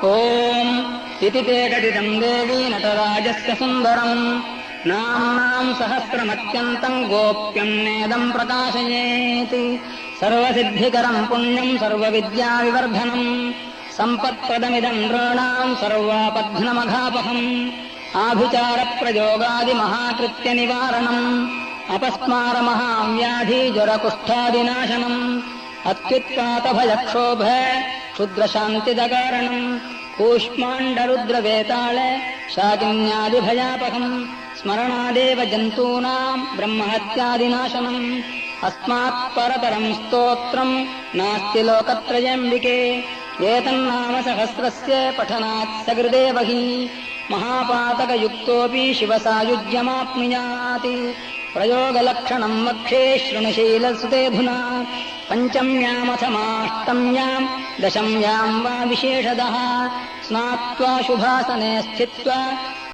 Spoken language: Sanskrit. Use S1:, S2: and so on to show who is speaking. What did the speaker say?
S1: ओम इति ते घटितम् देवी नटराजस्य सुन्दरम् नाम्नाम् सहस्रमत्यन्तम् गोप्यम् नेदम् प्रकाशयेति सर्वसिद्धिकरम् पुण्यम् सर्वविद्याविवर्धनम् सम्पत्प्रदमिदम् नृणाम् सर्वापघ्नमघापहम् आभिचारप्रयोगादिमहाकृत्यनिवारणम् अपस्मारमहाव्याधिज्वरकुष्ठादिनाशनम् अत्युत्पातभयक्षोभ क्षुद्रशान्तिदकारणम् कूष्माण्डरुद्रवेताल शाकिन्यादिभयापहम् स्मरणादेव जन्तूनाम् ब्रह्महत्यादिनाशनम् अस्मात्परतरम् स्तोत्रम् नास्ति लोकत्रयम्बिके एतन्नाम सहस्रस्य पठनात् सकृदेव हि महापातकयुक्तोऽपि शिवसायुज्यमाप्नुयात् प्रयोगलक्षणम् वक्षे शृणुशीलसुतेऽधुना पञ्चम्यामथमाष्टम्याम् दशम्याम् वा विशेषतः स्नात्वा शुभासने स्थित्वा